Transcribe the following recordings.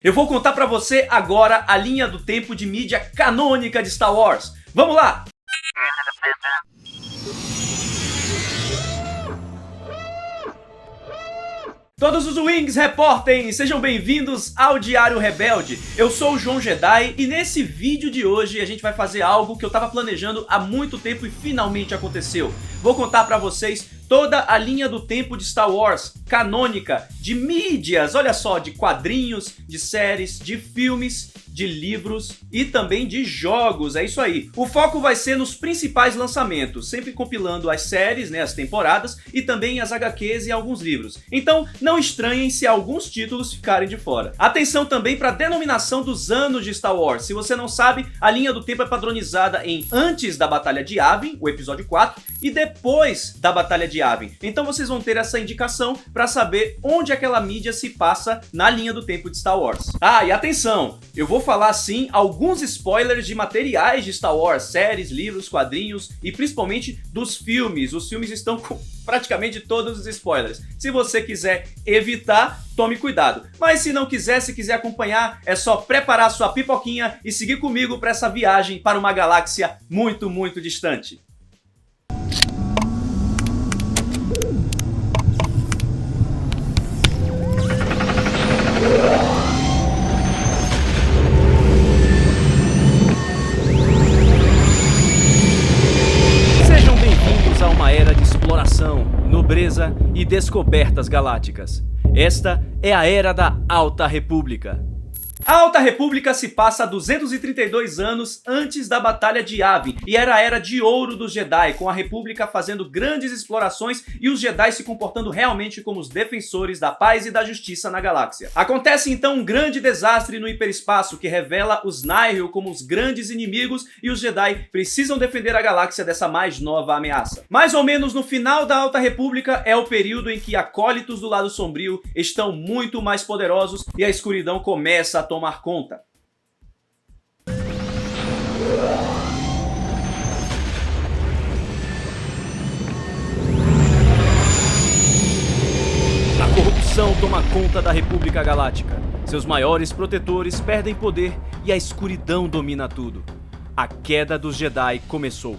Eu vou contar pra você agora a linha do tempo de mídia canônica de Star Wars. Vamos lá! Todos os Wings reportem! Sejam bem-vindos ao Diário Rebelde. Eu sou o João Jedi e nesse vídeo de hoje a gente vai fazer algo que eu tava planejando há muito tempo e finalmente aconteceu. Vou contar pra vocês toda a linha do tempo de Star Wars, canônica, de mídias, olha só, de quadrinhos, de séries, de filmes, de livros e também de jogos, é isso aí. O foco vai ser nos principais lançamentos, sempre compilando as séries, as temporadas e também as HQs e alguns livros. Então não estranhem se alguns títulos ficarem de fora. Atenção também para a denominação dos anos de Star Wars. Se você não sabe, a linha do tempo é padronizada em antes da Batalha de Yavin, o episódio 4, e depois da Batalha de Yavin. Então vocês vão ter essa indicação para saber onde aquela mídia se passa na linha do tempo de Star Wars. Ah, e atenção, eu vou falar sim alguns spoilers de materiais de Star Wars, séries, livros, quadrinhos e principalmente dos filmes. Os filmes estão com praticamente todos os spoilers. Se você quiser evitar, tome cuidado. Mas se não quiser, se quiser acompanhar, é só preparar sua pipoquinha e seguir comigo para essa viagem para uma galáxia muito, muito distante. Nobreza e descobertas galácticas. Esta é a Era da Alta República. A Alta República se passa 232 anos antes da Batalha de Yavin e era a Era de Ouro dos Jedi, com a República fazendo grandes explorações e os Jedi se comportando realmente como os defensores da paz e da justiça na galáxia. Acontece então um grande desastre no hiperespaço que revela os Nihil como os grandes inimigos e os Jedi precisam defender a galáxia dessa mais nova ameaça. Mais ou menos no final da Alta República é o período em que acólitos do lado sombrio estão muito mais poderosos e a escuridão começa a tomar conta. A corrupção toma conta da República Galáctica. Seus maiores protetores perdem poder e a escuridão domina tudo. A queda dos Jedi começou.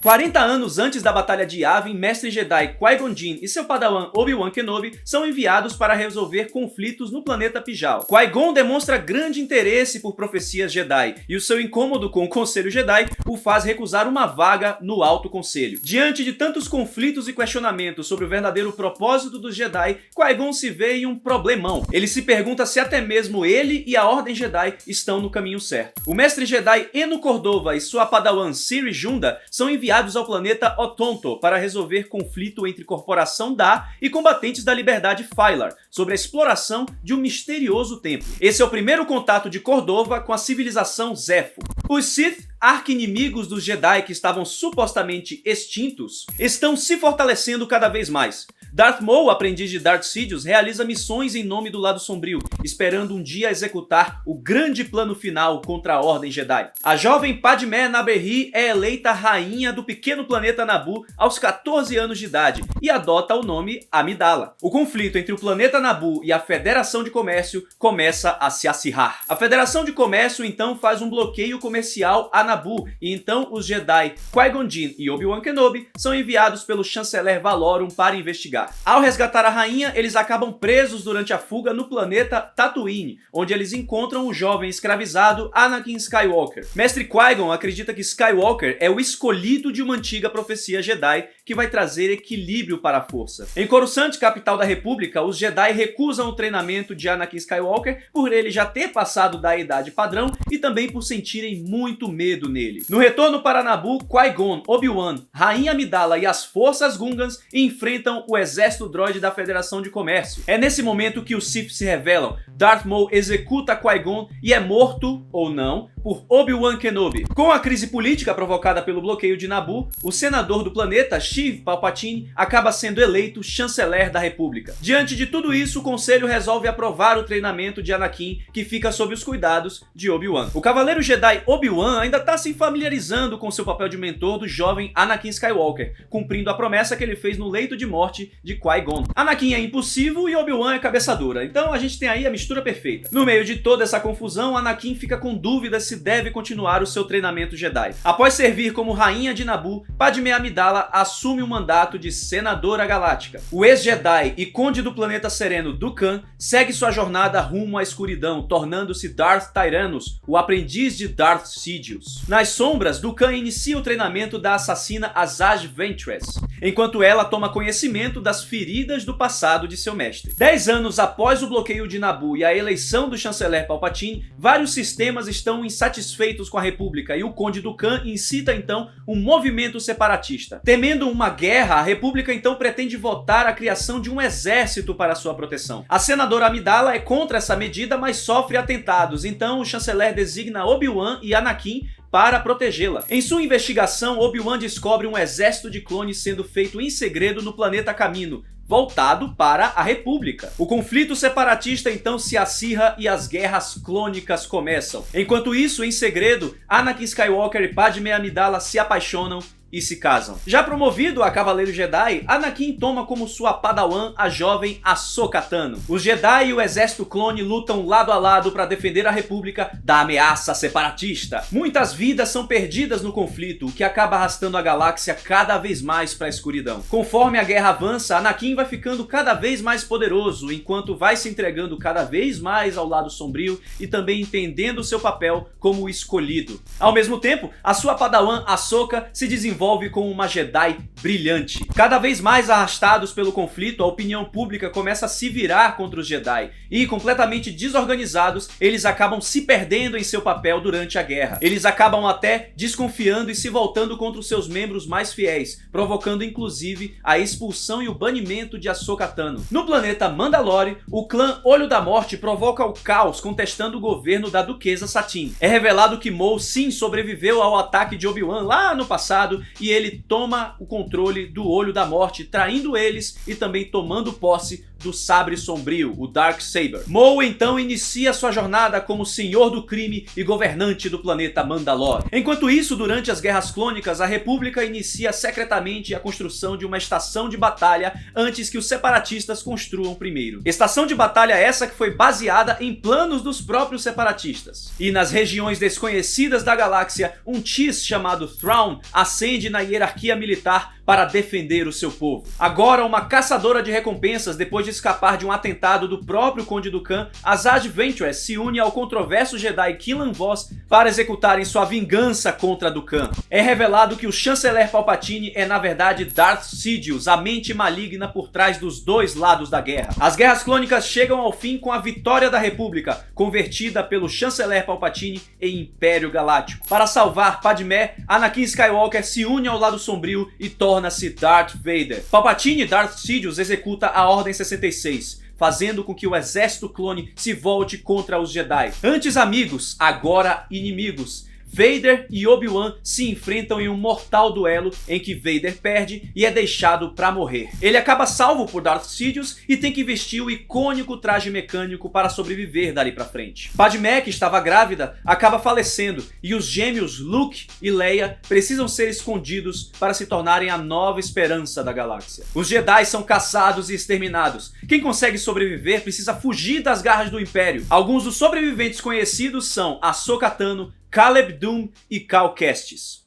40 anos antes da Batalha de Yavin, Mestre Jedi Qui-Gon Jinn e seu padawan Obi-Wan Kenobi são enviados para resolver conflitos no planeta Pijal. Qui-Gon demonstra grande interesse por profecias Jedi e o seu incômodo com o Conselho Jedi o faz recusar uma vaga no Alto Conselho. Diante de tantos conflitos e questionamentos sobre o verdadeiro propósito dos Jedi, Qui-Gon se vê em um problemão. Ele se pergunta se até mesmo ele e a Ordem Jedi estão no caminho certo. O Mestre Jedi Eno Cordova e sua padawan Ciri Junda são enviados ao planeta Otonto para resolver conflito entre Corporação Da e combatentes da Liberdade Fylar sobre a exploração de um misterioso templo. Esse é o primeiro contato de Cordova com a civilização Zeffo. Os Sith, arqui-inimigos dos Jedi que estavam supostamente extintos, estão se fortalecendo cada vez mais. Darth Maul, aprendiz de Darth Sidious, realiza missões em nome do lado sombrio, esperando um dia executar o grande plano final contra a Ordem Jedi. A jovem Padmé Naberri é eleita rainha do pequeno planeta Naboo aos 14 anos de idade e adota o nome Amidala. O conflito entre o planeta Naboo e a Federação de Comércio começa a se acirrar. A Federação de Comércio então faz um bloqueio comercial a Naboo e então os Jedi Qui-Gon Jinn e Obi-Wan Kenobi são enviados pelo chanceler Valorum para investigar. Ao resgatar a rainha, eles acabam presos durante a fuga no planeta Tatooine, onde eles encontram o jovem escravizado Anakin Skywalker. Mestre Qui-Gon acredita que Skywalker é o escolhido de uma antiga profecia Jedi que vai trazer equilíbrio para a força. Em Coruscant, capital da República, os Jedi recusam o treinamento de Anakin Skywalker por ele já ter passado da idade padrão e também por sentirem muito medo nele. No retorno para Naboo, Qui-Gon, Obi-Wan, Rainha Amidala e as forças Gungans enfrentam o exército droide da Federação de Comércio. É nesse momento que os Sith se revelam. Darth Maul executa Qui-Gon e é morto, ou não, por Obi-Wan Kenobi. Com a crise política provocada pelo bloqueio de Naboo, o senador do planeta, Sheev Palpatine, acaba sendo eleito chanceler da República. Diante de tudo isso, o Conselho resolve aprovar o treinamento de Anakin, que fica sob os cuidados de Obi-Wan. O Cavaleiro Jedi Obi-Wan ainda está se familiarizando com seu papel de mentor do jovem Anakin Skywalker, cumprindo a promessa que ele fez no leito de morte de Qui-Gon. Anakin é impulsivo e Obi-Wan é cabeça dura, então a gente tem aí a mistura perfeita. No meio de toda essa confusão, Anakin fica com dúvidas se deve continuar o seu treinamento Jedi. Após servir como rainha de Naboo, Padmé Amidala assume o mandato de senadora galáctica. O ex-Jedi e conde do planeta sereno Dukan segue sua jornada rumo à escuridão, tornando-se Darth Tyrannus, o aprendiz de Darth Sidious. Nas sombras, Dukan inicia o treinamento da assassina Asajj Ventress, enquanto ela toma conhecimento das feridas do passado de seu mestre. 10 anos após o bloqueio de Naboo e a eleição do chanceler Palpatine, vários sistemas estão insatisfeitos com a República e o Conde Dukan incita então um movimento separatista. Temendo uma guerra, a República então pretende votar a criação de um exército para sua proteção. A senadora Amidala é contra essa medida, mas sofre atentados, então o chanceler designa Obi-Wan e Anakin para protegê-la. Em sua investigação, Obi-Wan descobre um exército de clones sendo feito em segredo no planeta Kamino, voltado para a República. O conflito separatista então se acirra e as guerras clônicas começam. Enquanto isso, em segredo, Anakin Skywalker e Padmé Amidala se apaixonam e se casam. Já promovido a Cavaleiro Jedi, Anakin toma como sua padawan a jovem Ahsoka Tano. Os Jedi e o exército clone lutam lado a lado para defender a República da ameaça separatista. Muitas vidas são perdidas no conflito, o que acaba arrastando a galáxia cada vez mais para a escuridão. Conforme a guerra avança, Anakin vai ficando cada vez mais poderoso, enquanto vai se entregando cada vez mais ao lado sombrio e também entendendo seu papel como o escolhido. Ao mesmo tempo, a sua padawan Ahsoka se desenvolve como uma Jedi brilhante. Cada vez mais arrastados pelo conflito, a opinião pública começa a se virar contra os Jedi e, completamente desorganizados, eles acabam se perdendo em seu papel durante a guerra. Eles acabam até desconfiando e se voltando contra os seus membros mais fiéis, provocando inclusive a expulsão e o banimento de Ahsoka Tano. No planeta Mandalore, o clã Olho da Morte provoca o caos contestando o governo da Duquesa Satine. É revelado que Maul sim sobreviveu ao ataque de Obi-Wan lá no passado e ele toma o controle do Olho da Morte, traindo eles e também tomando posse do Sabre Sombrio, o Darksaber. Maul então inicia sua jornada como senhor do crime e governante do planeta Mandalore. Enquanto isso, durante as Guerras Clônicas, a República inicia secretamente a construção de uma estação de batalha antes que os separatistas construam primeiro. Estação de batalha essa que foi baseada em planos dos próprios separatistas. E nas regiões desconhecidas da galáxia, um Chiss chamado Thrawn ascende na hierarquia militar para defender o seu povo. Agora, uma caçadora de recompensas, depois de escapar de um atentado do próprio Conde Dukan, Asajj Ventress se une ao controverso Jedi Killan Vos para executarem sua vingança contra Dukan. É revelado que o chanceler Palpatine é na verdade Darth Sidious, a mente maligna por trás dos dois lados da guerra. As Guerras Clônicas chegam ao fim com a vitória da República, convertida pelo chanceler Palpatine em Império Galáctico. Para salvar Padmé, Anakin Skywalker se une ao lado sombrio e torna-se Darth Vader. Palpatine e Darth Sidious executa a Ordem 66, fazendo com que o exército clone se volte contra os Jedi. Antes amigos, agora inimigos. Vader e Obi-Wan se enfrentam em um mortal duelo em que Vader perde e é deixado pra morrer. Ele acaba salvo por Darth Sidious e tem que vestir o icônico traje mecânico para sobreviver dali pra frente. Padmé, que estava grávida, acaba falecendo e os gêmeos Luke e Leia precisam ser escondidos para se tornarem a nova esperança da galáxia. Os Jedi são caçados e exterminados. Quem consegue sobreviver precisa fugir das garras do Império. Alguns dos sobreviventes conhecidos são Ahsoka Tano, Caleb Dume e Cal Kestis.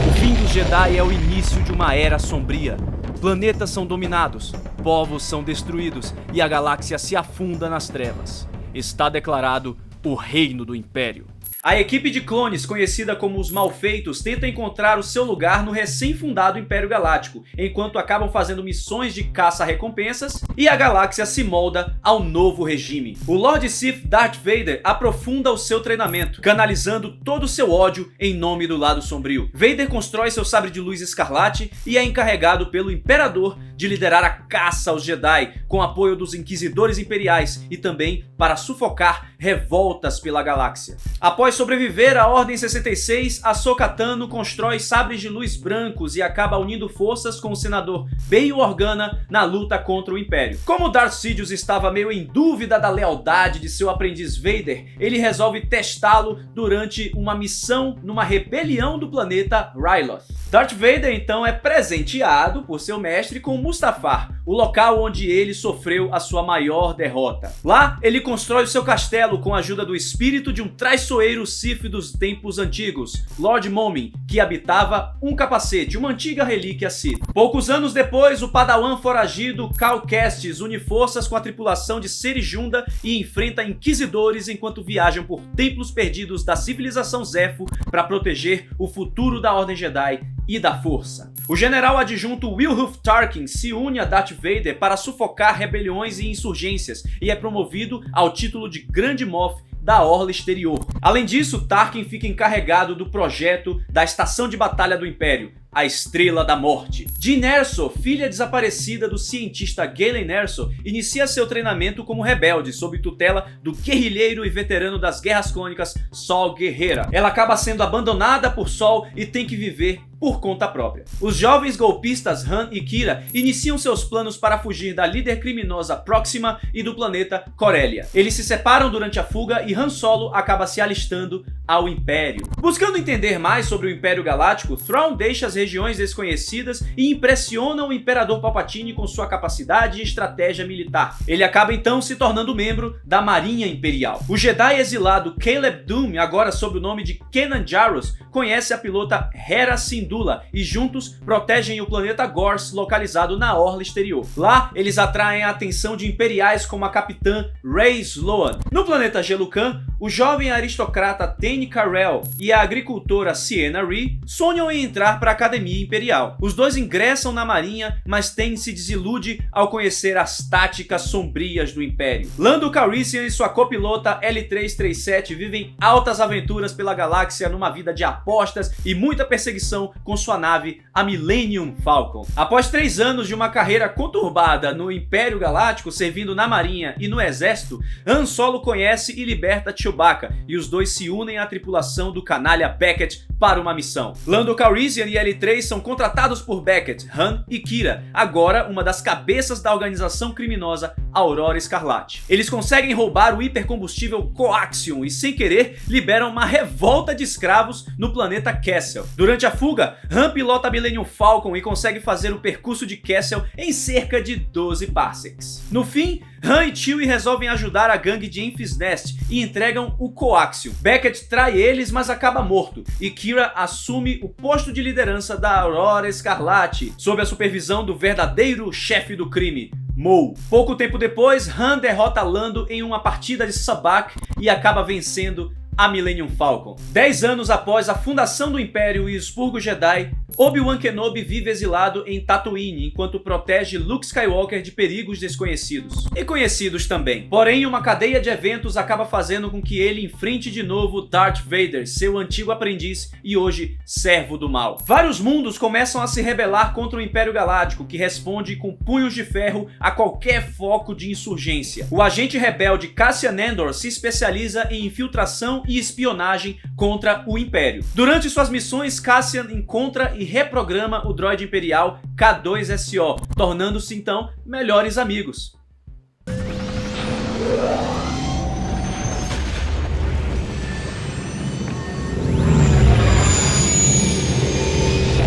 O fim dos Jedi é o início de uma era sombria. Planetas são dominados, povos são destruídos e a galáxia se afunda nas trevas. Está declarado o reino do Império. A equipe de clones, conhecida como os Malfeitos, tenta encontrar o seu lugar no recém-fundado Império Galáctico, enquanto acabam fazendo missões de caça-recompensas e a galáxia se molda ao novo regime. O Lord Sith Darth Vader aprofunda o seu treinamento, canalizando todo o seu ódio em nome do lado sombrio. Vader constrói seu sabre de luz escarlate e é encarregado pelo Imperador de liderar a caça aos Jedi, com apoio dos Inquisidores Imperiais e também para sufocar revoltas pela galáxia. Após Após sobreviver à Ordem 66, Ahsoka Tano constrói sabres de luz brancos e acaba unindo forças com o senador Bail Organa na luta contra o Império. Como Darth Sidious estava meio em dúvida da lealdade de seu aprendiz Vader, ele resolve testá-lo durante uma missão numa rebelião do planeta Ryloth. Darth Vader então é presenteado por seu mestre com Mustafar, o local onde ele sofreu a sua maior derrota. Lá, ele constrói o seu castelo com a ajuda do espírito de um traiçoeiro Sith dos tempos antigos, Lord Momin, que habitava um capacete, uma antiga relíquia Sith. Poucos anos depois, o padawan foragido Cal Kestis une forças com a tripulação de Cere Junda e enfrenta inquisidores enquanto viajam por templos perdidos da civilização Zeffo para proteger o futuro da Ordem Jedi e da Força. O general adjunto Wilhuf Tarkin se une a Darth Vader para sufocar rebeliões e insurgências e é promovido ao título de Grande Moff da Orla Exterior. Além disso, Tarkin fica encarregado do projeto da Estação de Batalha do Império, a Estrela da Morte. Jyn Erso, filha desaparecida do cientista Galen Erso, inicia seu treinamento como rebelde sob tutela do guerrilheiro e veterano das Guerras Clônicas Saul Guerrera. Ela acaba sendo abandonada por Saul e tem que viver por conta própria. Os jovens golpistas Han e Qi'ra iniciam seus planos para fugir da líder criminosa Proxima e do planeta Corellia. Eles se separam durante a fuga e Han Solo acaba se alistando ao Império. Buscando entender mais sobre o Império Galáctico, Thrawn deixa as regiões desconhecidas e impressiona o Imperador Palpatine com sua capacidade e estratégia militar. Ele acaba então se tornando membro da Marinha Imperial. O Jedi exilado Caleb Dume, agora sob o nome de Kanan Jarrus, conhece a pilota Hera Syndulla e juntos protegem o planeta Gorse, localizado na Orla Exterior. Lá, eles atraem a atenção de imperiais como a capitã Rey Sloan. No planeta Gelucan, o jovem aristocrata Tane Carell e a agricultora Ciena Ree sonham em entrar para a Academia Imperial. Os dois ingressam na Marinha, mas Tane se desilude ao conhecer as táticas sombrias do Império. Lando Calrissian e sua copilota L337 vivem altas aventuras pela galáxia numa vida de apostas e muita perseguição com sua nave, a Millennium Falcon. Após 3 anos de uma carreira conturbada no Império Galáctico, servindo na Marinha e no Exército, Han Solo conhece e liberta Chewbacca, e os dois se unem à tripulação do canalha Beckett para uma missão. Lando Calrissian e L3 são contratados por Beckett, Han e Qi'ra, agora uma das cabeças da organização criminosa Aurora Escarlate. Eles conseguem roubar o hipercombustível Coaxium e, sem querer, liberam uma revolta de escravos no planeta Kessel. Durante a fuga, Han pilota a Millennium Falcon e consegue fazer o percurso de Kessel em cerca de 12 parsecs. No fim, Han e Chewie resolvem ajudar a gangue de Enfys Nest e entregam o Coaxium. Beckett trai eles, mas acaba morto, e Qi'ra assume o posto de liderança da Aurora Escarlate, sob a supervisão do verdadeiro chefe do crime, Maul. Pouco tempo depois, Han derrota Lando em uma partida de Sabacc e acaba vencendo a Millennium Falcon. 10 anos após a fundação do Império e o expurgo Jedi, Obi-Wan Kenobi vive exilado em Tatooine enquanto protege Luke Skywalker de perigos desconhecidos e conhecidos também. Porém, uma cadeia de eventos acaba fazendo com que ele enfrente de novo Darth Vader, seu antigo aprendiz e hoje servo do mal. Vários mundos começam a se rebelar contra o Império Galáctico, que responde com punhos de ferro a qualquer foco de insurgência. O agente rebelde Cassian Andor se especializa em infiltração e espionagem contra o Império. Durante suas missões, Cassian encontra e reprograma o droide imperial K2SO, tornando-se então melhores amigos.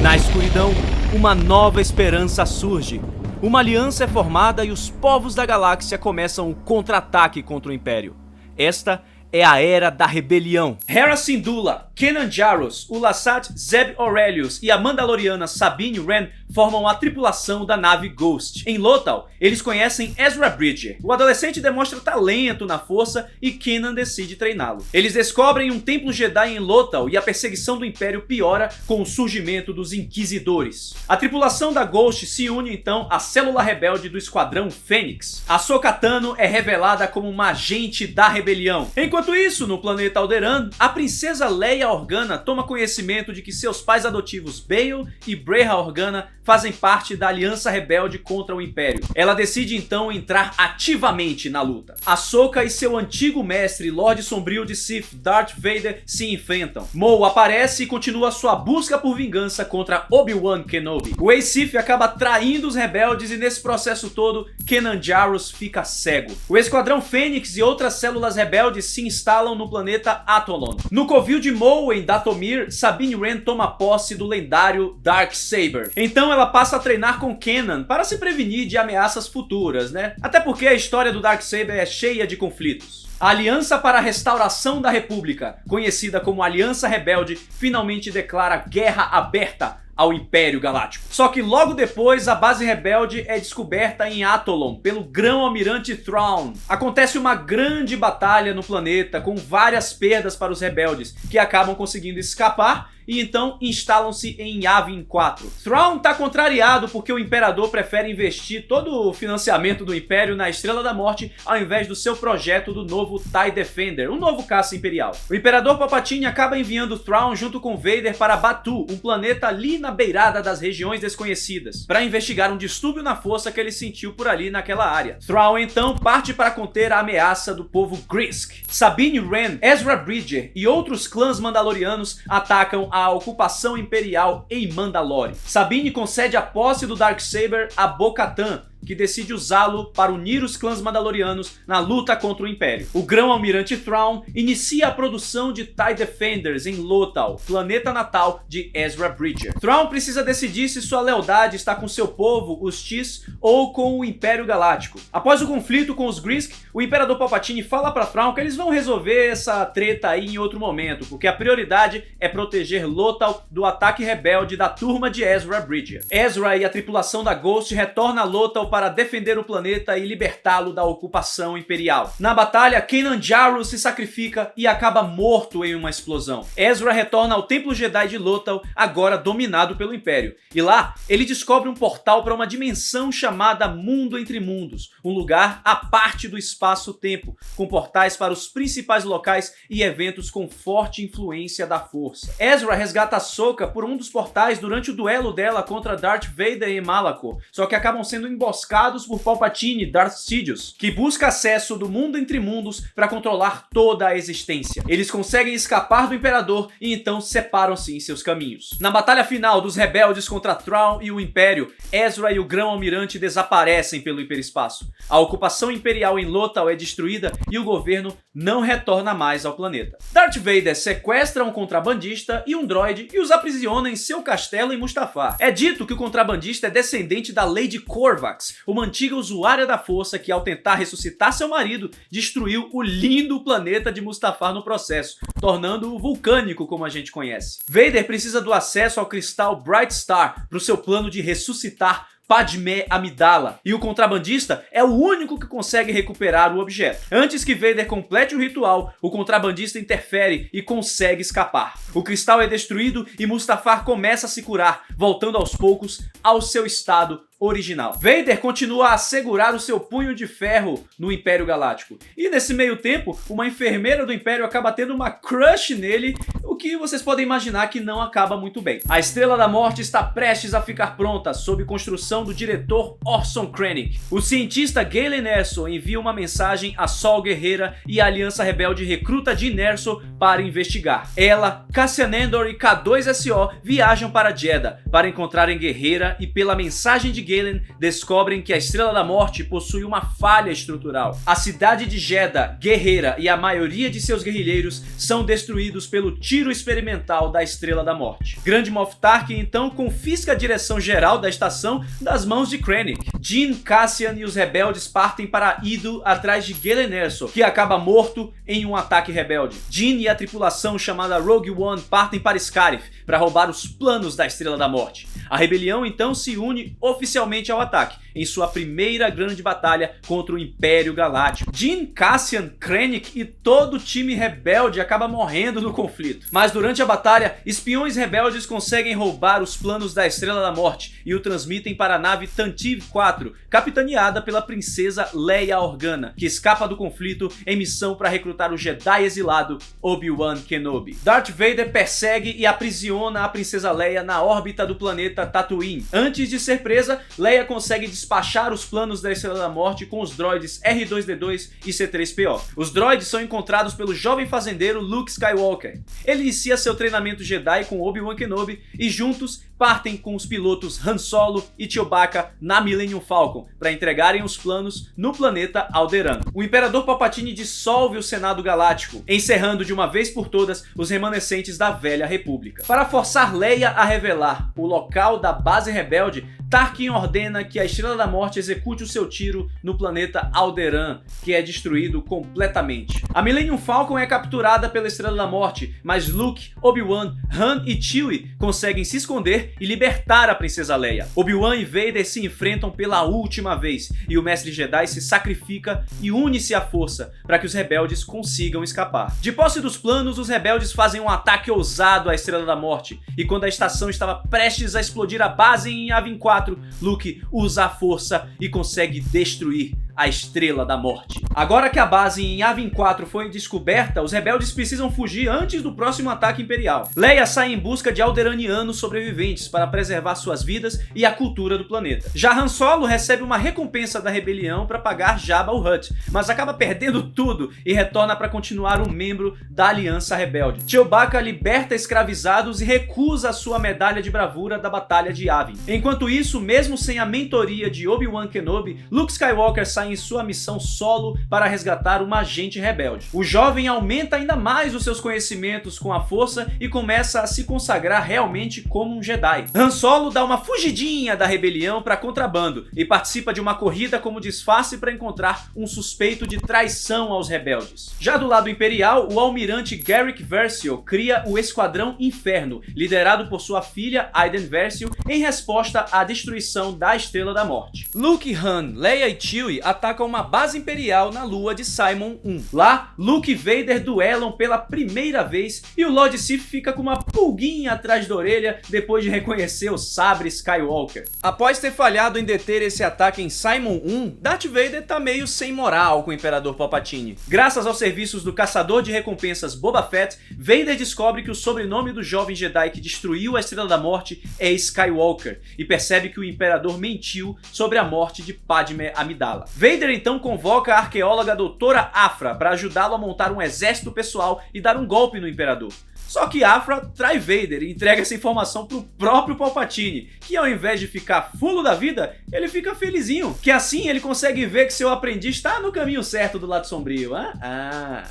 Na escuridão, uma nova esperança surge. Uma aliança é formada e os povos da galáxia começam o contra-ataque contra o Império. Esta é a Era da Rebelião. Hera Syndulla, Kanan Jarrus, o Lasat Zeb Orrelios e a Mandaloriana Sabine Wren formam a tripulação da nave Ghost. Em Lothal, eles conhecem Ezra Bridger. O adolescente demonstra talento na força e Kanan decide treiná-lo. Eles descobrem um templo Jedi em Lothal e a perseguição do Império piora com o surgimento dos Inquisidores. A tripulação da Ghost se une então à célula rebelde do Esquadrão Fênix. Ahsoka Tano é revelada como uma agente da rebelião. Enquanto isso, no planeta Alderaan, a princesa Leia Leia Organa toma conhecimento de que seus pais adotivos Bail e Breha Organa fazem parte da Aliança Rebelde contra o Império. Ela decide então entrar ativamente na luta. Ahsoka e seu antigo mestre, Lorde Sombrio de Sith, Darth Vader, se enfrentam. Maul aparece e continua sua busca por vingança contra Obi-Wan Kenobi. O ex-Sith acaba traindo os rebeldes e nesse processo todo, Kanan Jarrus fica cego. O Esquadrão Fênix e outras células rebeldes se instalam no planeta Atolon. No covil de Maul, em Dathomir, Sabine Wren toma posse do lendário Darksaber. Então ela passa a treinar com Kanan para se prevenir de ameaças futuras, né? Até porque a história do Darksaber é cheia de conflitos. A Aliança para a Restauração da República, conhecida como Aliança Rebelde, finalmente declara guerra aberta ao Império Galáctico. Só que logo depois a base rebelde é descoberta em Atolon pelo Grão-Almirante Thrawn. Acontece uma grande batalha no planeta com várias perdas para os rebeldes, que acabam conseguindo escapar e então instalam-se em Yavin 4. Thrawn tá contrariado porque o Imperador prefere investir todo o financiamento do Império na Estrela da Morte ao invés do seu projeto do novo TIE Defender, um novo caça imperial. O Imperador Palpatine acaba enviando Thrawn junto com Vader para Batuu, um planeta ali na beirada das regiões desconhecidas, para investigar um distúrbio na força que ele sentiu por ali naquela área. Thrawn então parte para conter a ameaça do povo Grisk. Sabine Wren, Ezra Bridger e outros clãs mandalorianos atacam a ocupação imperial em Mandalore. Sabine concede a posse do Darksaber a Bo-Katan, que decide usá-lo para unir os clãs mandalorianos na luta contra o Império. O Grão-Almirante Thrawn inicia a produção de TIE Defenders em Lothal, planeta natal de Ezra Bridger. Thrawn precisa decidir se sua lealdade está com seu povo, os Chiss, ou com o Império Galáctico. Após o conflito com os Grisk, o Imperador Palpatine fala para Thrawn que eles vão resolver essa treta aí em outro momento, porque a prioridade é proteger Lothal do ataque rebelde da turma de Ezra Bridger. Ezra e a tripulação da Ghost retornam a Lothal para defender o planeta e libertá-lo da ocupação imperial. Na batalha, Kanan Jarrus se sacrifica e acaba morto em uma explosão. Ezra retorna ao Templo Jedi de Lothal, agora dominado pelo Império. E lá, ele descobre um portal para uma dimensão chamada Mundo Entre Mundos, um lugar à parte do espaço-tempo, com portais para os principais locais e eventos com forte influência da Força. Ezra resgata Ahsoka por um dos portais durante o duelo dela contra Darth Vader e Malachor, só que acabam sendo emboscados por Palpatine e Darth Sidious, que busca acesso do Mundo Entre Mundos para controlar toda a existência. Eles conseguem escapar do Imperador e então separam-se em seus caminhos. Na batalha final dos rebeldes contra Thrawn e o Império, Ezra e o Grão-Almirante desaparecem pelo hiperespaço. A ocupação imperial em Lothal é destruída e o governo não retorna mais ao planeta. Darth Vader sequestra um contrabandista e um droide e os aprisiona em seu castelo em Mustafar. É dito que o contrabandista é descendente da Lady Corvax, uma antiga usuária da força que, ao tentar ressuscitar seu marido, destruiu o lindo planeta de Mustafar no processo, tornando-o vulcânico como a gente conhece. Vader precisa do acesso ao cristal Bright Star para o seu plano de ressuscitar Padmé Amidala, e o contrabandista é o único que consegue recuperar o objeto. Antes que Vader complete o ritual, o contrabandista interfere e consegue escapar. O cristal é destruído e Mustafar começa a se curar, voltando aos poucos ao seu estado original. Vader continua a segurar o seu punho de ferro no Império Galáctico. E nesse meio tempo, uma enfermeira do Império acaba tendo uma crush nele, o que vocês podem imaginar que não acaba muito bem. A Estrela da Morte está prestes a ficar pronta, sob construção do diretor Orson Krennic. O cientista Galen Erso envia uma mensagem a Sol Guerreira e a Aliança Rebelde recruta Jyn Erso para investigar. Ela, Cassian Andor e K2SO viajam para Jedha para encontrarem Guerreira e, pela mensagem de Galen, descobrem que a Estrela da Morte possui uma falha estrutural. A cidade de Jedha, Guerreira e a maioria de seus guerrilheiros são destruídos pelo tiro experimental da Estrela da Morte. Grand Moff Tarkin então confisca a direção geral da estação das mãos de Krennic. Jyn, Cassian e os rebeldes partem para Ido atrás de Galen Erso, que acaba morto em um ataque rebelde. Jyn e a tripulação chamada Rogue One partem para Scarif para roubar os planos da Estrela da Morte. A rebelião então se une oficialmente ao ataque, em sua primeira grande batalha contra o Império Galáctico. Jyn, Cassian, Krennic e todo o time rebelde acaba morrendo no conflito. Mas durante a batalha, espiões rebeldes conseguem roubar os planos da Estrela da Morte e o transmitem para a nave Tantive 4, capitaneada pela princesa Leia Organa, que escapa do conflito em missão para recrutar o Jedi exilado Obi-Wan Kenobi. Darth Vader persegue e aprisiona a princesa Leia na órbita do planeta Tatooine. Antes de ser presa, Leia consegue despachar os planos da Estrela da Morte com os droids R2-D2 e C-3PO. Os droids são encontrados pelo jovem fazendeiro Luke Skywalker. Ele inicia seu treinamento Jedi com Obi-Wan Kenobi e juntos partem com os pilotos Han Solo e Chewbacca na Millennium Falcon para entregarem os planos no planeta Alderaan. O Imperador Palpatine dissolve o Senado Galáctico, encerrando de uma vez por todas os remanescentes da Velha República. Para forçar Leia a revelar o local da base rebelde, Tarkin ordena que a Estrela da Morte execute o seu tiro no planeta Alderaan, que é destruído completamente. A Millennium Falcon é capturada pela Estrela da Morte, mas Luke, Obi-Wan, Han e Chewie conseguem se esconder e libertar a princesa Leia. Obi-Wan e Vader se enfrentam pela última vez, e o Mestre Jedi se sacrifica e une-se à força para que os rebeldes consigam escapar. De posse dos planos, os rebeldes fazem um ataque ousado à Estrela da Morte, e quando a estação estava prestes a explodir a base em Yavin 4, Luke usa a força e consegue destruir a Estrela da Morte. Agora que a base em Yavin 4 foi descoberta, os rebeldes precisam fugir antes do próximo ataque imperial. Leia sai em busca de alderanianos sobreviventes para preservar suas vidas e a cultura do planeta. Já Han Solo recebe uma recompensa da rebelião para pagar Jabba o Hutt, mas acaba perdendo tudo e retorna para continuar um membro da Aliança Rebelde. Chewbacca liberta escravizados e recusa a sua medalha de bravura da Batalha de Yavin. Enquanto isso, mesmo sem a mentoria de Obi-Wan Kenobi, Luke Skywalker sai em sua missão solo para resgatar uma agente rebelde. O jovem aumenta ainda mais os seus conhecimentos com a força e começa a se consagrar realmente como um Jedi. Han Solo dá uma fugidinha da rebelião para contrabando e participa de uma corrida como disfarce para encontrar um suspeito de traição aos rebeldes. Já do lado imperial, o almirante Garrick Versio cria o Esquadrão Inferno, liderado por sua filha Iden Versio, em resposta à destruição da Estrela da Morte. Luke, Han, Leia e Chewie atacam uma base imperial na lua de Simon 1. Lá, Luke e Vader duelam pela primeira vez e o Lord Sith fica com uma pulguinha atrás da orelha depois de reconhecer o sabre Skywalker. Após ter falhado em deter esse ataque em Simon 1, Darth Vader tá meio sem moral com o Imperador Palpatine. Graças aos serviços do caçador de recompensas Boba Fett, Vader descobre que o sobrenome do jovem Jedi que destruiu a Estrela da Morte é Skywalker e percebe que o Imperador mentiu sobre a morte de Padmé Amidala. Vader então convoca a arqueóloga Doutora Aphra para ajudá-lo a montar um exército pessoal e dar um golpe no Imperador. Só que Aphra trai Vader e entrega essa informação pro próprio Palpatine, que ao invés de ficar fulo da vida, ele fica felizinho, que assim ele consegue ver que seu aprendiz está no caminho certo do lado sombrio.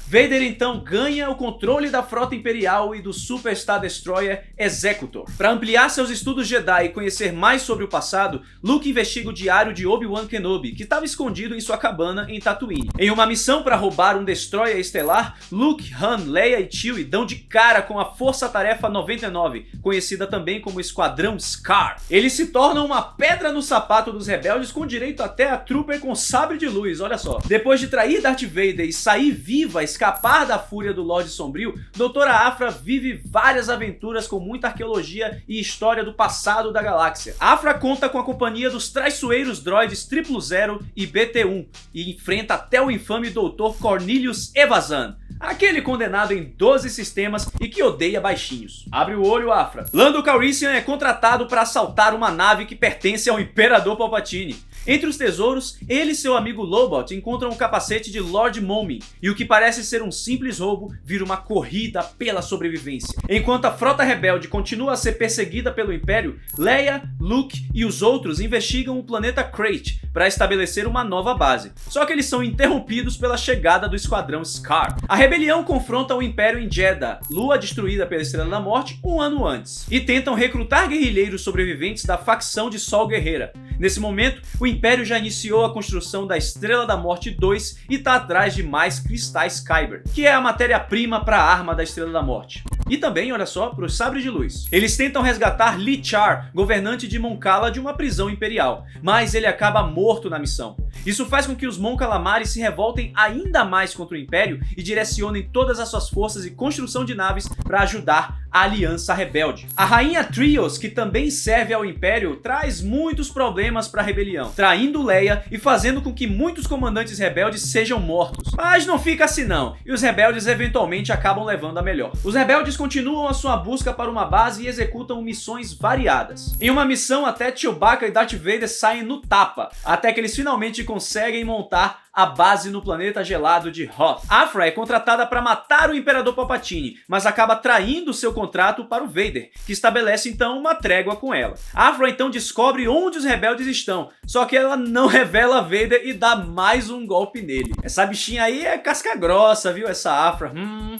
Vader então ganha o controle da frota imperial e do Super Star Destroyer Executor. Para ampliar seus estudos Jedi e conhecer mais sobre o passado, Luke investiga o diário de Obi-Wan Kenobi, que estava escondido em sua cabana em Tatooine. Em uma missão para roubar um Destroyer estelar, Luke, Han, Leia e Chewie dão de cara com a Força Tarefa 99, conhecida também como Esquadrão Scar. Eles se tornam uma pedra no sapato dos rebeldes com direito até a Trooper com sabre de luz, olha só. Depois de trair Darth Vader e sair viva, escapar da fúria do Lorde Sombrio, Doutora Aphra vive várias aventuras com muita arqueologia e história do passado da galáxia. Aphra conta com a companhia dos traiçoeiros droids 000 e BT-1 e enfrenta até o infame Dr. Cornelius Evazan, aquele condenado em 12 sistemas e que odeia baixinhos. Abre o olho, Aphra. Lando Calrissian é contratado para assaltar uma nave que pertence ao Imperador Palpatine. Entre os tesouros, ele e seu amigo Lobot encontram o capacete de Lord Momin, e o que parece ser um simples roubo vira uma corrida pela sobrevivência. Enquanto a frota rebelde continua a ser perseguida pelo Império, Leia, Luke e os outros investigam o planeta Crate para estabelecer uma nova base. Só que eles são interrompidos pela chegada do Esquadrão Scar. A rebelião confronta o Império em Jedha, lua destruída pela Estrela da Morte um ano antes, e tentam recrutar guerrilheiros sobreviventes da facção de Sol Guerreira. Nesse momento, o Império já iniciou a construção da Estrela da Morte 2 e está atrás de mais cristais Kyber, que é a matéria-prima para a arma da Estrela da Morte. E também, olha só, para os Sabres de Luz. Eles tentam resgatar Lee Char, governante de Mon Cala, de uma prisão imperial, mas ele acaba morto na missão. Isso faz com que os Mon Calamari se revoltem ainda mais contra o Império e direcionem todas as suas forças e construção de naves para ajudar a Aliança Rebelde. A Rainha Trios, que também serve ao Império, traz muitos problemas para a rebelião, traindo Leia e fazendo com que muitos comandantes rebeldes sejam mortos. Mas não fica assim não, e os rebeldes eventualmente acabam levando a melhor. Os rebeldes continuam a sua busca para uma base e executam missões variadas. Em uma missão, até Chewbacca e Darth Vader saem no tapa, até que eles finalmente conseguem montar a base no planeta gelado de Hoth. Aphra é contratada para matar o Imperador Palpatine, mas acaba traindo seu contrato para o Vader, que estabelece então uma trégua com ela. Aphra então descobre onde os rebeldes estão, só que ela não revela a Vader e dá mais um golpe nele. Essa bichinha aí é casca grossa, viu, essa Aphra?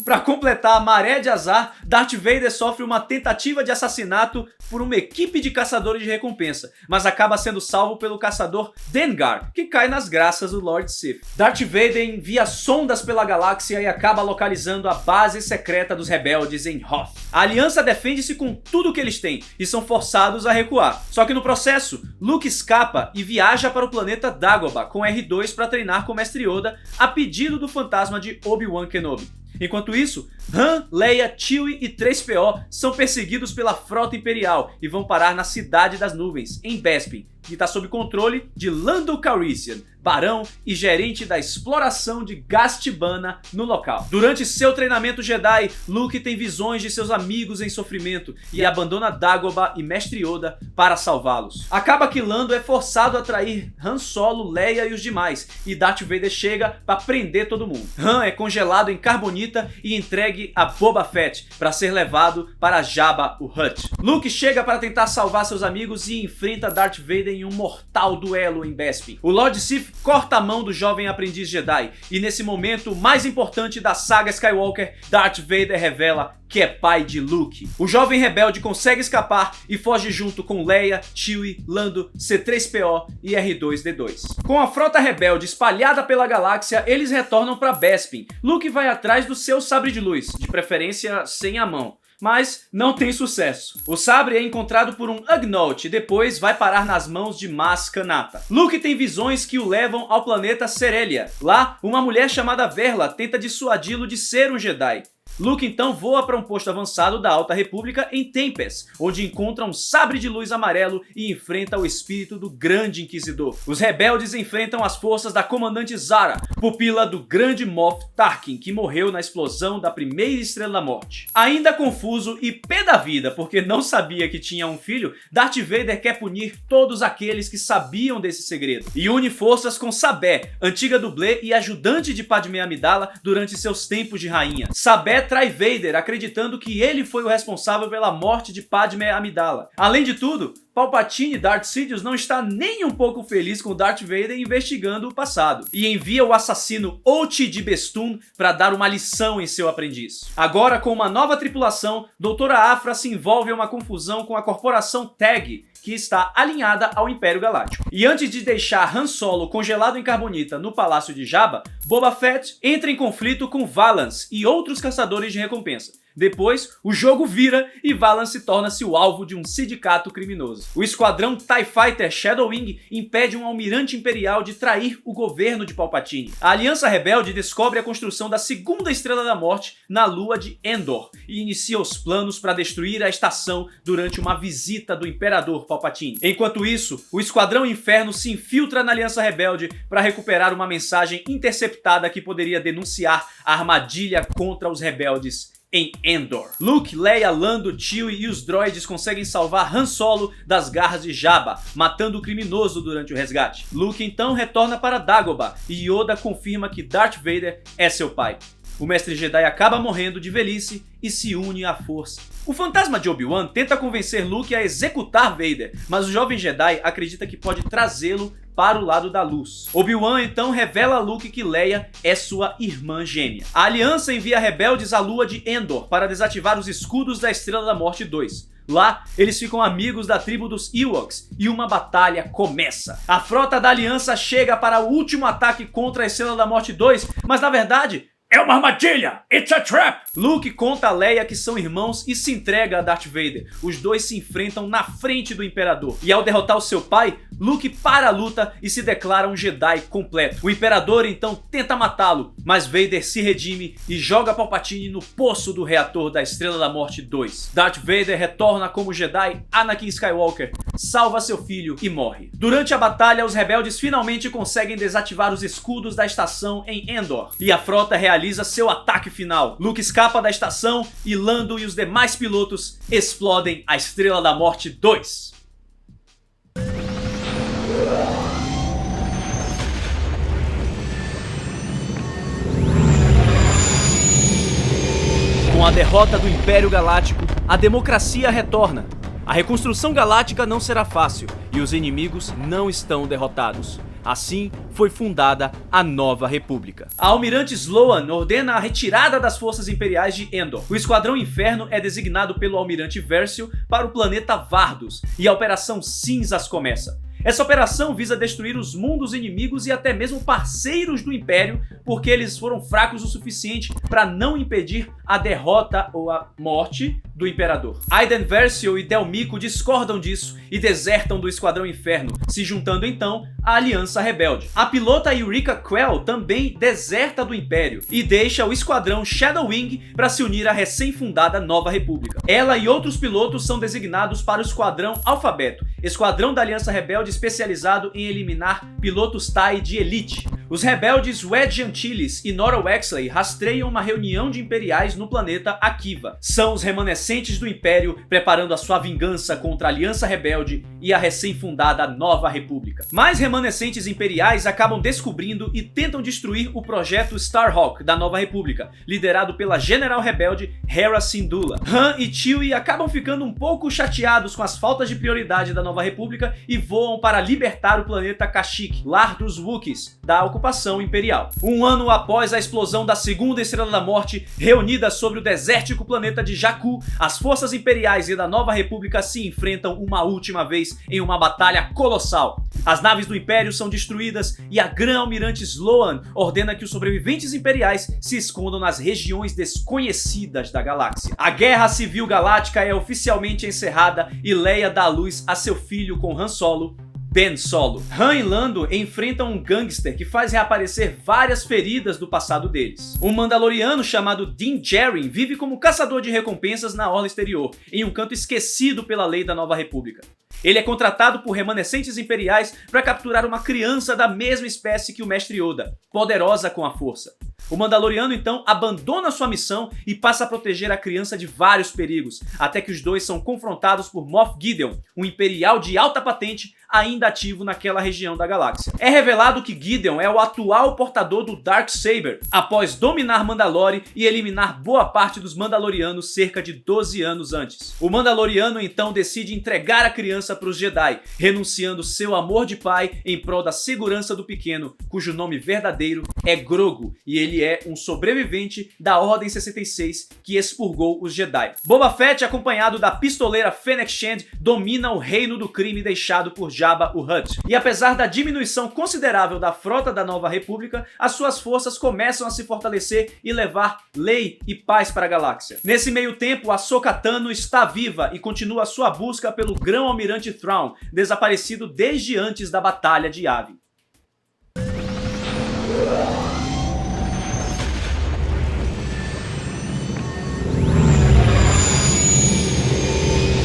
Pra completar a maré de azar, Darth Vader sofre uma tentativa de assassinato por uma equipe de caçadores de recompensa, mas acaba sendo salvo pelo caçador Dengar, que cai nas graças do Lord Sith. Darth Vader envia sondas pela galáxia e acaba localizando a base secreta dos rebeldes em Hoth. A aliança defende-se com tudo que eles têm e são forçados a recuar. Só que no processo, Luke escapa e viaja para o planeta Dagobah com R2 para treinar com o Mestre Yoda a pedido do fantasma de Obi-Wan Kenobi. Enquanto isso, Han, Leia, Chewie e 3PO são perseguidos pela frota imperial e vão parar na Cidade das Nuvens, em Bespin, que está sob controle de Lando Calrissian, barão e gerente da exploração de gás Tibanna no local. Durante seu treinamento Jedi, Luke tem visões de seus amigos em sofrimento e abandona Dagobah e Mestre Yoda para salvá-los. Acaba que Lando é forçado a trair Han Solo, Leia e os demais, e Darth Vader chega para prender todo mundo. Han é congelado em carbonita e entregue a Boba Fett para ser levado para Jabba o Hutt. Luke chega para tentar salvar seus amigos e enfrenta Darth Vader em um mortal duelo em Bespin. O Lord Sith corta a mão do jovem aprendiz Jedi e nesse momento mais importante da saga Skywalker, Darth Vader revela que é pai de Luke. O jovem rebelde consegue escapar e foge junto com Leia, Chewie, Lando, C-3PO e R2-D2. Com a frota rebelde espalhada pela galáxia, eles retornam para Bespin. Luke vai atrás do seu sabre de luz, de preferência sem a mão, mas não tem sucesso. O sabre é encontrado por um Ugnaught e depois vai parar nas mãos de Maz Kanata. Luke tem visões que o levam ao planeta Cerelia. Lá, uma mulher chamada Verla tenta dissuadi-lo de ser um Jedi. Luke então voa para um posto avançado da Alta República em Tempest, onde encontra um sabre de luz amarelo e enfrenta o espírito do Grande Inquisidor. Os rebeldes enfrentam as forças da comandante Zara, pupila do Grande Moff Tarkin, que morreu na explosão da primeira Estrela da Morte. Ainda confuso e pé da vida porque não sabia que tinha um filho, Darth Vader quer punir todos aqueles que sabiam desse segredo e une forças com Sabé, antiga dublê e ajudante de Padmé Amidala durante seus tempos de rainha. Sabé trai Vader, acreditando que ele foi o responsável pela morte de Padmé Amidala. Além de tudo, Palpatine, Darth Sidious, não está nem um pouco feliz com Darth Vader investigando o passado e envia o assassino Oti de Bestun para dar uma lição em seu aprendiz. Agora, com uma nova tripulação, Doutora Aphra se envolve em uma confusão com a corporação TAG, que está alinhada ao Império Galáctico. E antes de deixar Han Solo congelado em carbonita no Palácio de Jabba, Boba Fett entra em conflito com Valance e outros caçadores de recompensa. Depois, o jogo vira e Valance torna-se o alvo de um sindicato criminoso. O esquadrão TIE Fighter Shadow Wing impede um almirante imperial de trair o governo de Palpatine. A Aliança Rebelde descobre a construção da segunda Estrela da Morte na lua de Endor e inicia os planos para destruir a estação durante uma visita do Imperador Palpatine. Enquanto isso, o Esquadrão Inferno se infiltra na Aliança Rebelde para recuperar uma mensagem interceptada que poderia denunciar a armadilha contra os rebeldes em Endor. Luke, Leia, Lando, Chewie e os droids conseguem salvar Han Solo das garras de Jabba, matando o criminoso durante o resgate. Luke então retorna para Dagobah e Yoda confirma que Darth Vader é seu pai. O Mestre Jedi acaba morrendo de velhice e se une à força. O fantasma de Obi-Wan tenta convencer Luke a executar Vader, mas o jovem Jedi acredita que pode trazê-lo para o lado da luz. Obi-Wan então revela a Luke que Leia é sua irmã gêmea. A aliança envia rebeldes à lua de Endor para desativar os escudos da Estrela da Morte 2. Lá, eles ficam amigos da tribo dos Ewoks e uma batalha começa. A frota da aliança chega para o último ataque contra a Estrela da Morte 2, mas na verdade É uma armadilha! It's a trap! Luke conta a Leia que são irmãos e se entrega a Darth Vader. Os dois se enfrentam na frente do Imperador. E ao derrotar o seu pai, Luke para a luta e se declara um Jedi completo. O Imperador então tenta matá-lo, mas Vader se redime e joga Palpatine no poço do reator da Estrela da Morte 2. Darth Vader retorna como Jedi, Anakin Skywalker salva seu filho e morre. Durante a batalha, os rebeldes finalmente conseguem desativar os escudos da estação em Endor e a frota realiza seu ataque final. Luke escapa da estação e Lando e os demais pilotos explodem a Estrela da Morte 2. Com a derrota do Império Galáctico, a democracia retorna. A reconstrução galáctica não será fácil e os inimigos não estão derrotados. Assim, foi fundada a Nova República. A Almirante Sloan ordena a retirada das forças imperiais de Endor. O Esquadrão Inferno é designado pelo Almirante Versio para o planeta Vardos e a Operação Cinzas começa. Essa operação visa destruir os mundos inimigos e até mesmo parceiros do Império, porque eles foram fracos o suficiente para não impedir a derrota ou a morte do Imperador. Iden Versio e Del Meeko discordam disso e desertam do Esquadrão Inferno, se juntando então à Aliança Rebelde. A pilota Eureka Quell também deserta do Império e deixa o Esquadrão Shadow Wing para se unir à recém-fundada Nova República. Ela e outros pilotos são designados para o Esquadrão Alfabeto, esquadrão da Aliança Rebelde especializado em eliminar pilotos TIE de elite. Os rebeldes Wedge Antilles e Nora Wexley rastreiam uma reunião de imperiais no planeta Akiva. São os remanescentes do Império preparando a sua vingança contra a Aliança Rebelde e a recém-fundada Nova República. Mais remanescentes imperiais acabam descobrindo e tentam destruir o projeto Starhawk da Nova República, liderado pela general rebelde Hera Syndulla. Han e Chewie acabam ficando um pouco chateados com as faltas de prioridade da Nova República e voam para libertar o planeta Kashyyyk, lar dos Wookiees, da ocupação imperial. Um ano após a explosão da Segunda Estrela da Morte, reunidas sobre o desértico planeta de Jakku, as forças imperiais e da Nova República se enfrentam uma última vez em uma batalha colossal. As naves do Império são destruídas e a Grã-Almirante Sloan ordena que os sobreviventes imperiais se escondam nas regiões desconhecidas da galáxia. A Guerra Civil Galáctica é oficialmente encerrada e Leia dá à luz a seu filho com Han Solo, Ben Solo. Han e Lando enfrentam um gangster que faz reaparecer várias feridas do passado deles. Um mandaloriano chamado Din Djarin vive como caçador de recompensas na orla exterior, em um canto esquecido pela lei da Nova República. Ele é contratado por remanescentes imperiais para capturar uma criança da mesma espécie que o Mestre Yoda, poderosa com a força. O Mandaloriano então abandona sua missão e passa a proteger a criança de vários perigos, até que os dois são confrontados por Moff Gideon, um imperial de alta patente ainda ativo naquela região da galáxia. É revelado que Gideon é o atual portador do Darksaber, após dominar Mandalore e eliminar boa parte dos Mandalorianos cerca de 12 anos antes. O Mandaloriano então decide entregar a criança para os Jedi, renunciando seu amor de pai em prol da segurança do pequeno, cujo nome verdadeiro é Grogu, e ele é um sobrevivente da Ordem 66 que expurgou os Jedi. Boba Fett, acompanhado da pistoleira Fennec Shand, domina o reino do crime deixado por Jabba o Hutt. E apesar da diminuição considerável da frota da Nova República, as suas forças começam a se fortalecer e levar lei e paz para a galáxia. Nesse meio tempo, Ahsoka Tano está viva e continua sua busca pelo Grão-Almirante Thrawn, desaparecido desde antes da Batalha de Yavin.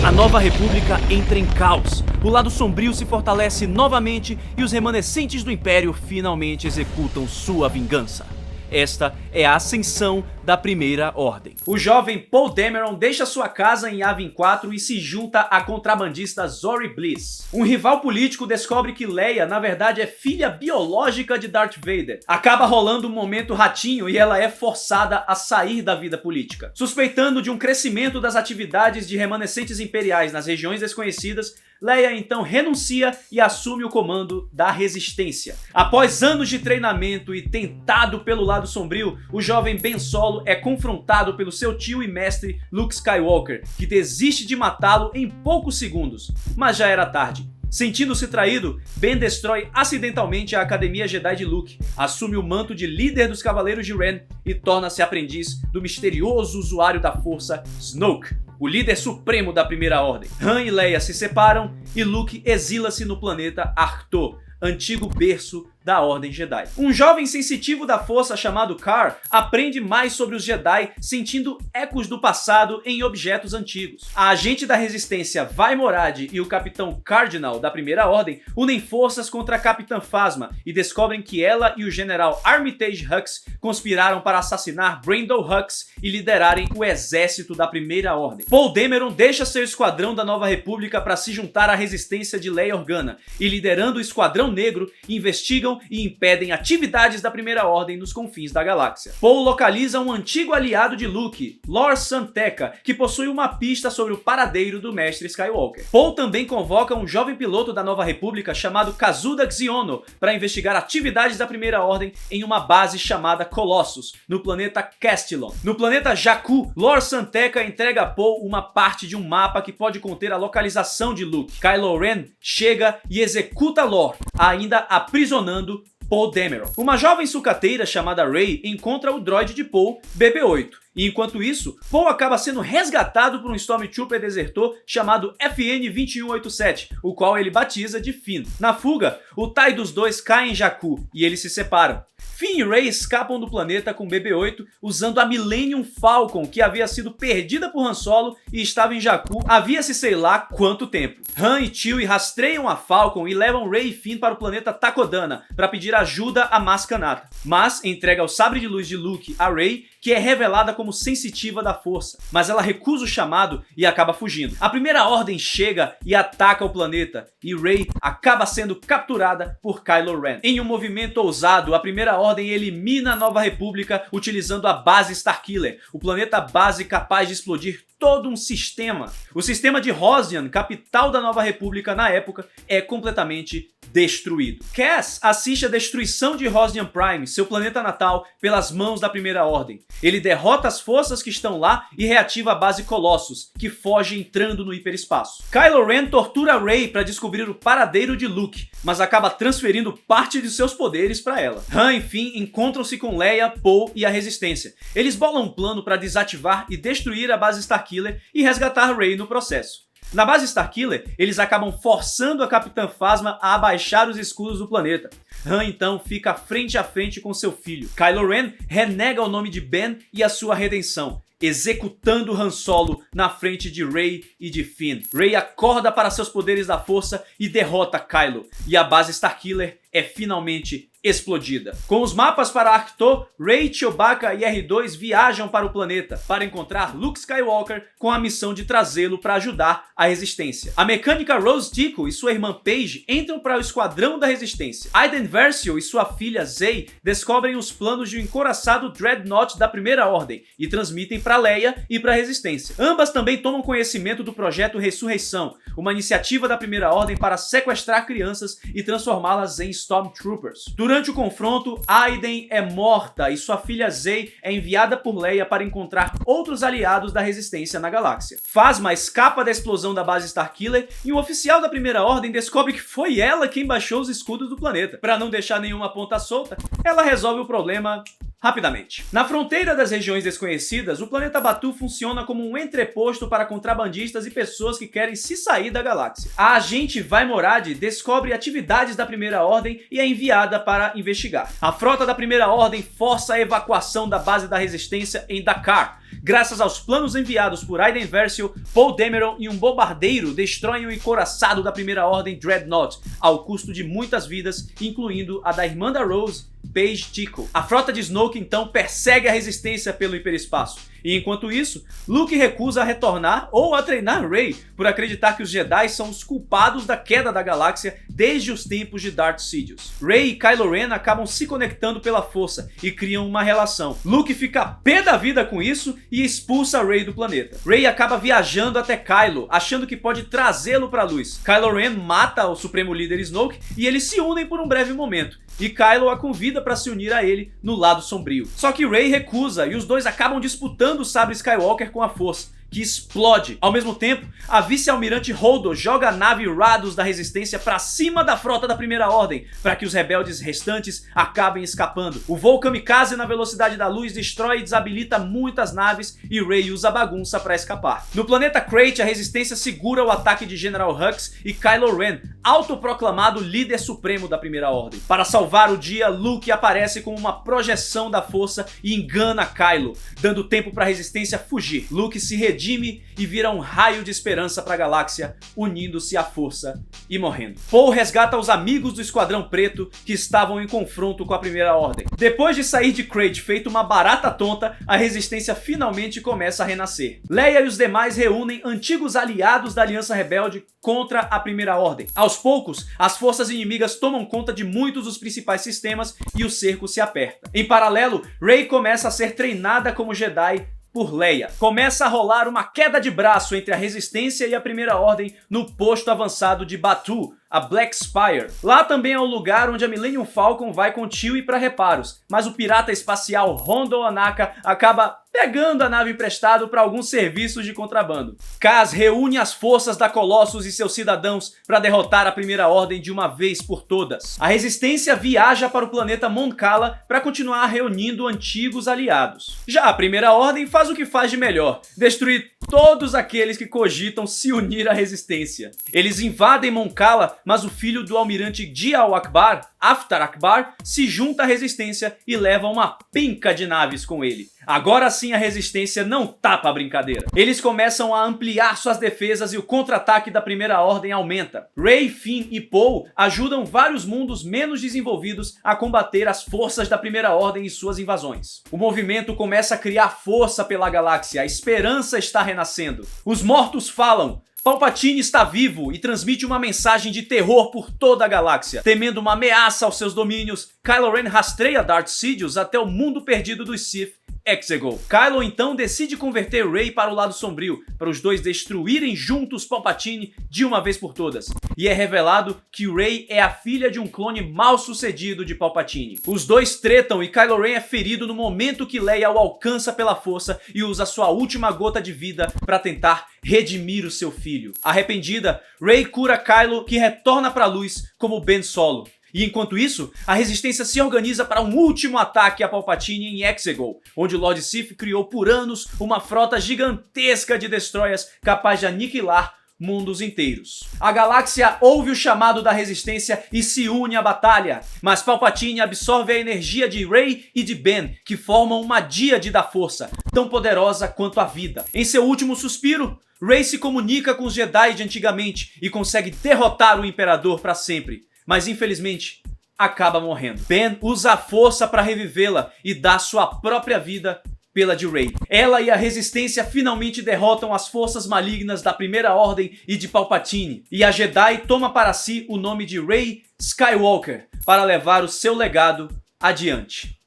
A Nova República entra em caos. O lado sombrio se fortalece novamente e os remanescentes do Império finalmente executam sua vingança. Esta é a ascensão da Primeira Ordem. O jovem Poe Dameron deixa sua casa em Yavin 4 e se junta à contrabandista Zorii Bliss. Um rival político descobre que Leia, na verdade, é filha biológica de Darth Vader. Acaba rolando um momento ratinho e ela é forçada a sair da vida política. Suspeitando de um crescimento das atividades de remanescentes imperiais nas regiões desconhecidas, Leia então renuncia e assume o comando da Resistência. Após anos de treinamento e tentado pelo lado sombrio, o jovem Ben Solo é confrontado pelo seu tio e mestre Luke Skywalker, que desiste de matá-lo em poucos segundos. Mas já era tarde. Sentindo-se traído, Ben destrói acidentalmente a Academia Jedi de Luke, assume o manto de líder dos Cavaleiros de Ren e torna-se aprendiz do misterioso usuário da Força Snoke, o líder supremo da Primeira Ordem. Han e Leia se separam e Luke exila-se no planeta Arctor, antigo berço da Ordem Jedi. Um jovem sensitivo da força chamado Car aprende mais sobre os Jedi sentindo ecos do passado em objetos antigos. A agente da Resistência Vi Moradi e o Capitão Cardinal da Primeira Ordem unem forças contra a Capitã Phasma e descobrem que ela e o General Armitage Hux conspiraram para assassinar Brandon Hux e liderarem o exército da Primeira Ordem. Poe Dameron deixa seu esquadrão da Nova República para se juntar à resistência de Leia Organa e, liderando o Esquadrão Negro, investigam e impedem atividades da Primeira Ordem nos confins da galáxia. Poe localiza um antigo aliado de Luke, Lor San Tekka, que possui uma pista sobre o paradeiro do Mestre Skywalker. Poe também convoca um jovem piloto da Nova República chamado Kazuda Xiono para investigar atividades da Primeira Ordem em uma base chamada Colossus, no planeta Castilon. No planeta Jakku, Lor San Tekka entrega a Poe uma parte de um mapa que pode conter a localização de Luke. Kylo Ren chega e executa Lor, ainda aprisionando Poe Dameron. Uma jovem sucateira chamada Rey encontra o droide de Poe, BB-8. E enquanto isso, Poe acaba sendo resgatado por um Stormtrooper desertor chamado FN-2187, o qual ele batiza de Finn. Na fuga, o TIE dos dois cai em Jakku e eles se separam. Finn e Rey escapam do planeta com BB-8 usando a Millennium Falcon, que havia sido perdida por Han Solo e estava em Jakku havia-se sei lá quanto tempo. Han e Chewie rastreiam a Falcon e levam Rey e Finn para o planeta Takodana para pedir ajuda a Maz Kanata, mas entrega o sabre de luz de Luke a Rey, que é revelada como sensitiva da força, mas ela recusa o chamado e acaba fugindo. A Primeira Ordem chega e ataca o planeta, e Rey acaba sendo capturada por Kylo Ren. Em um movimento ousado, a Primeira Ordem elimina a Nova República utilizando a base Starkiller, o planeta base capaz de explodir todo um sistema. O sistema de Rosnian, capital da Nova República na época, é completamente destruído. Cass assiste a destruição de Rosnian Prime, seu planeta natal, pelas mãos da Primeira Ordem. Ele derrota as forças que estão lá e reativa a base Colossus, que foge entrando no hiperespaço. Kylo Ren tortura Rey para descobrir o paradeiro de Luke, mas acaba transferindo parte de seus poderes para ela. Han e Finn encontram-se com Leia, Poe e a Resistência. Eles bolam um plano para desativar e destruir a base Starkiller e resgatar Rey no processo. Na base Starkiller, eles acabam forçando a Capitã Phasma a abaixar os escudos do planeta. Han então fica frente a frente com seu filho. Kylo Ren renega o nome de Ben e a sua redenção, executando Han Solo na frente de Rey e de Finn. Rey acorda para seus poderes da força e derrota Kylo, e a base Starkiller é finalmente explodida. Com os mapas para Arctor, Rey, Chewbacca e R2 viajam para o planeta para encontrar Luke Skywalker com a missão de trazê-lo para ajudar a Resistência. A mecânica Rose Tico e sua irmã Paige entram para o Esquadrão da Resistência. Iden Versio e sua filha Zay descobrem os planos de um encouraçado Dreadnought da Primeira Ordem e transmitem para Leia e para a Resistência. Ambas também tomam conhecimento do projeto Ressurreição, uma iniciativa da Primeira Ordem para sequestrar crianças e transformá-las em Stormtroopers. Durante o confronto, Iden é morta e sua filha Zay é enviada por Leia para encontrar outros aliados da Resistência na galáxia. Phasma escapa da explosão da base Starkiller e um oficial da Primeira Ordem descobre que foi ela quem baixou os escudos do planeta. Para não deixar nenhuma ponta solta, ela resolve o problema rapidamente. Na fronteira das regiões desconhecidas, o planeta Batuu funciona como um entreposto para contrabandistas e pessoas que querem se sair da galáxia. A agente Vi Moradi descobre atividades da Primeira Ordem e é enviada para investigar. A frota da Primeira Ordem força a evacuação da base da Resistência em Dakar. Graças aos planos enviados por Iden Versio, Poe Dameron e um bombardeiro destroem o encouraçado da Primeira Ordem Dreadnought, ao custo de muitas vidas, incluindo a da irmã da Rose, Paige Tico. A frota de Snoke então persegue a Resistência pelo hiperespaço. E enquanto isso, Luke recusa a retornar ou a treinar Rey por acreditar que os Jedi são os culpados da queda da galáxia desde os tempos de Darth Sidious. Rey e Kylo Ren acabam se conectando pela força e criam uma relação. Luke fica pé da vida com isso e expulsa Rey do planeta. Rey acaba viajando até Kylo, achando que pode trazê-lo para a luz. Kylo Ren mata o Supremo Líder Snoke e eles se unem por um breve momento. E Kylo a convida para se unir a ele no lado sombrio. Só que Rey recusa e os dois acabam disputando o sabre Skywalker com a força, que explode. Ao mesmo tempo, a vice-almirante Holdo joga a nave Rados da Resistência para cima da frota da Primeira Ordem, para que os rebeldes restantes acabem escapando. O voo kamikaze na velocidade da luz destrói e desabilita muitas naves e Rey usa a bagunça para escapar. No planeta Crate, a Resistência segura o ataque de General Hux e Kylo Ren, autoproclamado líder supremo da Primeira Ordem. Para salvar o dia, Luke aparece como uma projeção da força e engana Kylo, dando tempo para a Resistência fugir. Luke se redime e vira um raio de esperança para a galáxia, unindo-se à força e morrendo. Poe resgata os amigos do Esquadrão Preto que estavam em confronto com a Primeira Ordem. Depois de sair de Crate feito uma barata tonta, a Resistência finalmente começa a renascer. Leia e os demais reúnem antigos aliados da Aliança Rebelde contra a Primeira Ordem. Aos poucos, as forças inimigas tomam conta de muitos dos principais sistemas e o cerco se aperta. Em paralelo, Rey começa a ser treinada como Jedi por Leia. Começa a rolar uma queda de braço entre a Resistência e a Primeira Ordem no posto avançado de Batuu, a Black Spire. Lá também é o lugar onde a Millennium Falcon vai com Chewie para reparos, mas o pirata espacial Hondo Ohnaka acaba pegando a nave emprestada para alguns serviços de contrabando. Kaz reúne as forças da Colossus e seus cidadãos para derrotar a Primeira Ordem de uma vez por todas. A Resistência viaja para o planeta Mon Cala para continuar reunindo antigos aliados. Já a Primeira Ordem faz o que faz de melhor: destruir todos aqueles que cogitam se unir à Resistência. Eles invadem Mon Cala, mas o filho do almirante Dial Akbar, Aftar Akbar, se junta à Resistência e leva uma pinca de naves com ele. Agora sim a Resistência não tapa a brincadeira. Eles começam a ampliar suas defesas e o contra-ataque da Primeira Ordem aumenta. Rey, Finn e Poe ajudam vários mundos menos desenvolvidos a combater as forças da Primeira Ordem e suas invasões. O movimento começa a criar força pela galáxia, a esperança está renascendo. Os mortos falam. Palpatine está vivo e transmite uma mensagem de terror por toda a galáxia. Temendo uma ameaça aos seus domínios, Kylo Ren rastreia Darth Sidious até o mundo perdido dos Sith, Exegol. Kylo então decide converter Rey para o lado sombrio, para os dois destruírem juntos Palpatine de uma vez por todas. E é revelado que Rey é a filha de um clone mal sucedido de Palpatine. Os dois tretam e Kylo Ren é ferido no momento que Leia o alcança pela força e usa sua última gota de vida para tentar redimir o seu filho. Arrependida, Rey cura Kylo, que retorna para a luz como Ben Solo. E enquanto isso, a Resistência se organiza para um último ataque a Palpatine em Exegol, onde o Lord Sith criou por anos uma frota gigantesca de destroyers capaz de aniquilar mundos inteiros. A galáxia ouve o chamado da Resistência e se une à batalha, mas Palpatine absorve a energia de Rey e de Ben, que formam uma díade da força, tão poderosa quanto a vida. Em seu último suspiro, Rey se comunica com os Jedi de antigamente e consegue derrotar o Imperador para sempre. Mas infelizmente, acaba morrendo. Ben usa a força para revivê-la e dá sua própria vida pela de Rey. Ela e a Resistência finalmente derrotam as forças malignas da Primeira Ordem e de Palpatine. E a Jedi toma para si o nome de Rey Skywalker para levar o seu legado adiante.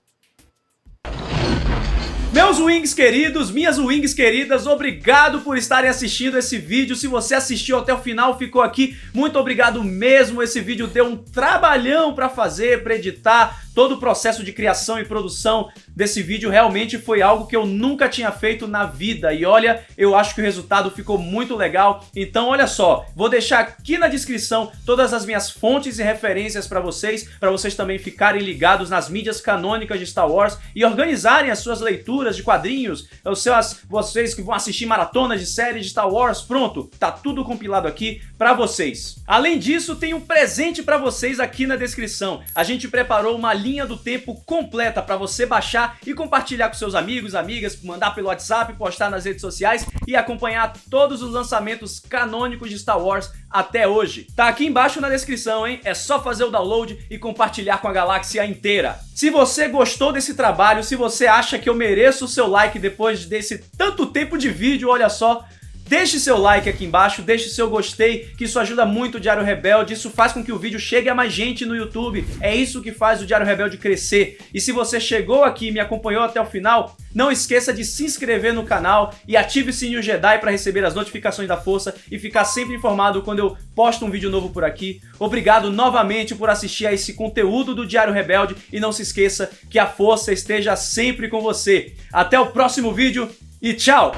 Meus Wings queridos, minhas Wings queridas, obrigado por estarem assistindo esse vídeo. Se você assistiu até o final, ficou aqui, muito obrigado mesmo. Esse vídeo deu um trabalhão para fazer, para editar. Todo o processo de criação e produção desse vídeo realmente foi algo que eu nunca tinha feito na vida. E olha, eu acho que o resultado ficou muito legal. Então olha só, vou deixar aqui na descrição todas as minhas fontes e referências para vocês também ficarem ligados nas mídias canônicas de Star Wars e organizarem as suas leituras de quadrinhos, vocês que vão assistir maratonas de séries de Star Wars, pronto, tá tudo compilado aqui para vocês. Além disso, tem um presente para vocês aqui na descrição. A gente preparou uma linha do tempo completa para você baixar e compartilhar com seus amigos, amigas, mandar pelo WhatsApp, postar nas redes sociais e acompanhar todos os lançamentos canônicos de Star Wars até hoje. Tá aqui embaixo na descrição, hein? É só fazer o download e compartilhar com a galáxia inteira. Se você gostou desse trabalho, se você acha que eu mereço o seu like depois desse tanto tempo de vídeo, olha só, deixe seu like aqui embaixo, deixe seu gostei, que isso ajuda muito o Diário Rebelde, isso faz com que o vídeo chegue a mais gente no YouTube, é isso que faz o Diário Rebelde crescer. E se você chegou aqui e me acompanhou até o final, não esqueça de se inscrever no canal e ative o sininho Jedi para receber as notificações da Força e ficar sempre informado quando eu posto um vídeo novo por aqui. Obrigado novamente por assistir a esse conteúdo do Diário Rebelde e não se esqueça que a Força esteja sempre com você. Até o próximo vídeo e tchau!